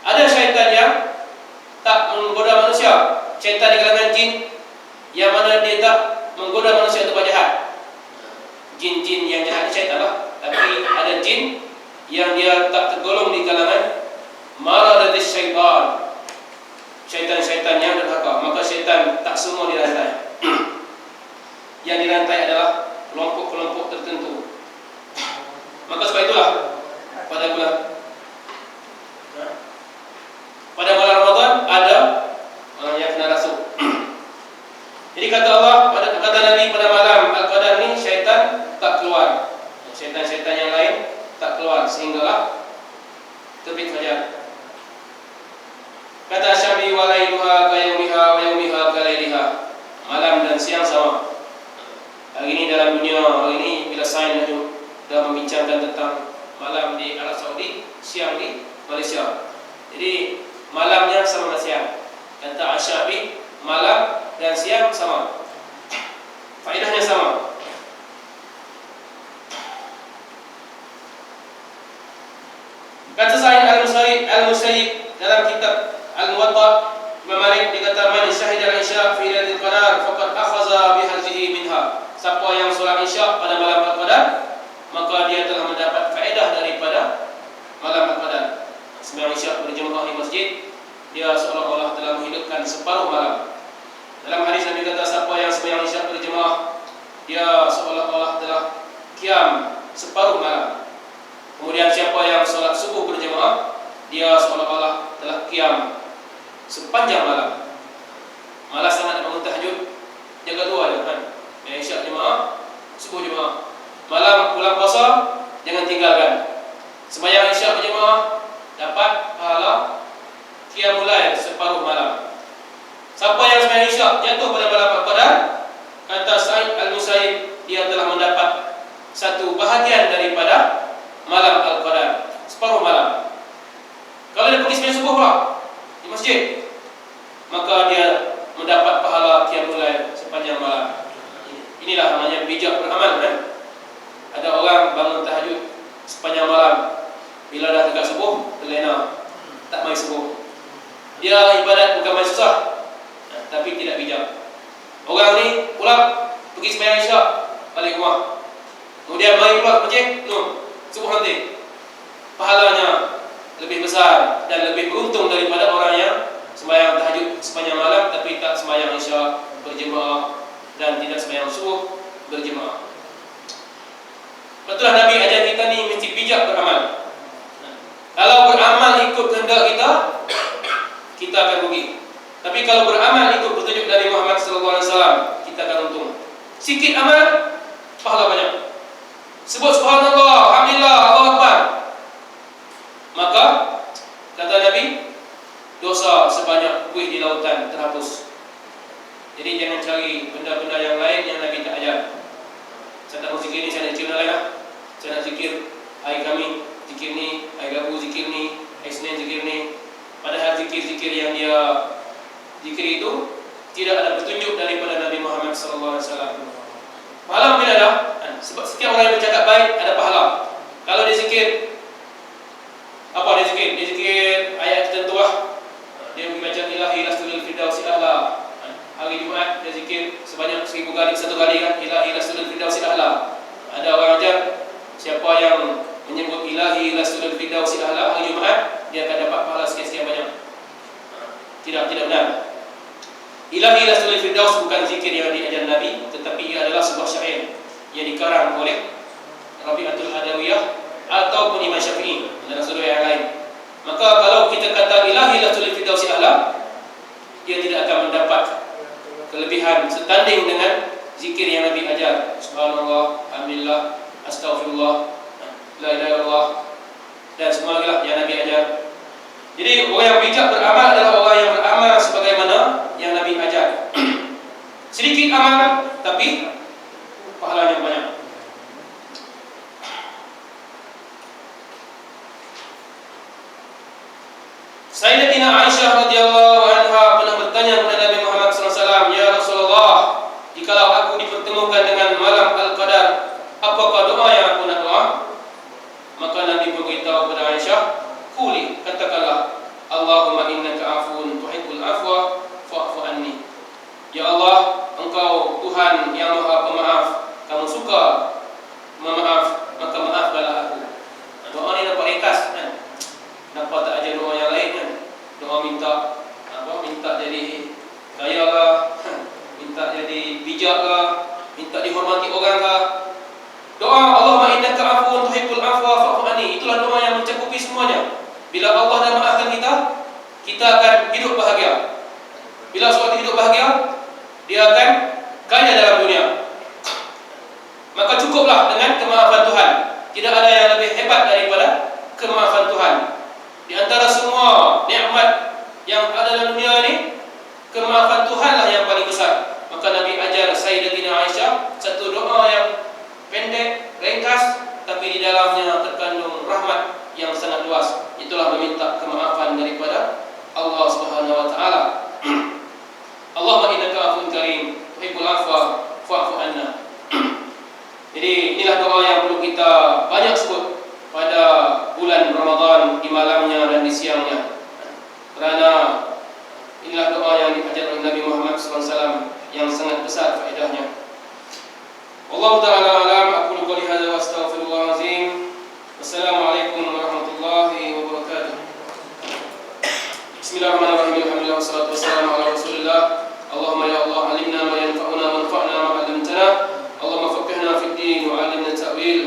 Ada syaitan yang tak menggoda manusia. Syaitan di kalangan jin yang mana dia tak menggoda manusia untuk buat jahat. Jin-jin yang jahat syaitan lah. Tapi ada jin yang dia tak tergolong di kalangan maradatis syaitan. Syaitan-syaitan yang derhaka. Maka syaitan tak semua dirantai. Yang dirantai adalah kelompok-kelompok tertentu. Maka sebab itulah pada bulan Ramadan ada orang yang kena rasuk. Jadi kata Allah, kata Nabi, pada malam Al-Qadar ni syaitan tak keluar. Syaitan-syaitan yang lain tak keluar sehinggalah terbit fajar. Kata Syafi'i, walailuha kayaumiha wa yaumiha kalailiha. Malam dan siang sama. Hari ini dalam dunia, hari ini bila sains dah membincangkan tentang malam di Arab Saudi, siang di Malaysia. Jadi malamnya sama dengan siang. Kata Syafi'i, malam dan siang sama. Faedahnya sama. Kata Sa'id al-Musayyib dalam kitab Al-Muwatta, Imam Malik dikata, man syahida al-isya fi lailatul qadar faqad akhadha bi hadhihi minha. Siapa yang solat isya pada malam Al-Qadar, maka dia telah mendapat faedah daripada malam Al-Qadar. Sembahyang isya berjemaah di masjid, dia seolah-olah telah menghidupkan separuh malam. Dalam hadis Nabi kata, siapa yang sembahyang isya berjemaah, dia seolah-olah telah qiyam separuh malam. Kemudian siapa yang solat subuh berjemaah, dia seolah-olah telah qiyam sepanjang malam. Malas sangat nak bangun tahajud, jaga dua je kan. Isyak jemaah, subuh jemaah. Malam bulan puasa jangan tinggalkan. Sembahyang isyak berjemaah dapat pahala qiyamul lail separuh malam. Siapa yang sembahyang isyak jatuh pada malam Al-Qadar, kata Sa'id al-Musayyib, dia telah mendapat satu bahagian daripada malam Al-Qadar, separuh malam. Kalau dia pergi sembahyang subuh pula di masjid, maka dia mendapat pahala qiyamul lail sepanjang malam. Inilah namanya bijak beramal kan. Ada orang bangun tahajud sepanjang malam, bila dah dekat subuh terlena, tak main subuh. Dia ibadat bukan main susah, tapi tidak bijak. Orang ni pulang pergi sembahyang isyak, balik rumah, kemudian mari pula ke masjid, subuh nanti. Pahalanya lebih besar dan lebih beruntung daripada orang yang sembahyang tahajud sepanjang malam tapi tak sembahyang isyak berjemaah dan tidak sembahyang subuh berjemaah. Betul Nabi ajar kita ni mesti bijak beramal. Kalau beramal ikut kehendak kita, kita akan rugi. Tapi kalau beramal ikut petunjuk dari Muhammad sallallahu alaihi wasallam, kita akan untung. Sikit amal, pahala banyak. Sebut subhanallah, alhamdulillah, Allahu akbar. Maka kata Nabi, dosa sebanyak buih di lautan terhapus. Jadi jangan cari benda-benda yang lain yang Nabi tak ajar. Saya tak mau zikir ni, saya nak zikir benda lain lah. Saya nak zikir hari Khamis, zikir ni, hari Rabu zikir ni, hari Senin zikir ni. Padahal zikir-zikir yang dia zikir itu tidak ada petunjuk daripada Nabi Muhammad sallallahu alaihi wasallam. Pahala mungkin ada, sebab setiap orang yang bercakap baik ada pahala. Kalau dia zikir, apa dia zikir? Dia zikir ayat tertentu lah. Dia baca ilahi lastul firdausi a'la. Hari Jumaat dia zikir sebanyak 1000 kali, satu kali kan, ilahi lastul firdausi a'la. Ada orang ajar, siapa yang menyebut ilahi lastul firdausi a'la hari Jumaat, dia akan dapat pahala sekian-sekian banyak. Tidak benar. Ilahi lastul firdaus bukan zikir yang diajar Nabi, tetapi ia adalah sebuah syair yang dikarang oleh Rabi'atul Adawiyah ataupun Imam Syafi'i dan saudara yang lain. Maka kalau kita kata ilahi lastul firdausi a'la, dia tidak akan mendapat kelebihan setanding dengan zikir yang Nabi ajar. Subhanallah, alhamdulillah, astaghfirullah, la ilaha illallah dan semua lagi lah yang Nabi ajar. Jadi orang yang bijak beramal adalah orang yang beramal sebagaimana yang Nabi ajar. Sedikit amal tapi pahalanya banyak. Sayyidatina Aisyah radhiyallahu anha pernah bertanya kepada Nabi Muhammad SAW, "Ya Rasulullah, jikalau aku dipertemukan dengan malam Al-Qadar, apakah doa yang aku nak doa?" Maka Nabi beritahu kepada Aisyah, "Quli," katakanlah, "Allahumma innaka afuwun tuhibbul afwa fa'fu anni." Ya Allah, Engkau Tuhan yang Maha Pemaaf, Kamu suka memaaf, maka maafkanlah aku. Doa ni dapat ringkas kan? Kenapa tak ajar doa yang lain kan? Doa minta minta jadi kaya lah, minta jadi bijak lah, minta dihormati orang lah. Doa Allahumma innaka afuwun tuhibbul afwa fa'fu anni, itulah doa yang mencakupi semuanya. Bila Allah dah maafkan kita, kita akan hidup bahagia. Bila suatu hidup bahagia, dia akan kaya dalam dunia. Maka cukuplah dengan kemaafan Tuhan. Tidak ada yang lebih hebat daripada kemaafan Tuhan. Di antara semua nikmat yang ada dalam dunia ini, kemaafan Tuhanlah yang paling besar. Maka Nabi ajar Sayyidatina Aisyah satu doa yang pendek, ringkas, tapi di dalamnya terkandung rahmat yang sangat luas. Itulah meminta kemaafan daripada Allah Subhanahu wa taala. Allahumma innaka afuwun karim tuhibbul afwa fa'fu anna. Jadi inilah doa yang perlu kita banyak sebut pada bulan Ramadan, di malamnya dan di siangnya. Kerana inilah doa yang diajar oleh Nabi Muhammad SAW yang sangat besar faedahnya. Wallahu ta'ala alam, aku qouli hadza wa astaghfirullahal azim. Wassalamualaikum warahmatullahi wabarakatuh. Bismillahirrahmanirrahim. Alhamdulillah wassalatu wassalamu ala Rasulillah. Allahumma ya Allah alimna ma yanfa'una wanfa'na ma 'allamtana. Allahumma faqihna fid din wa 'allimna ta'wil.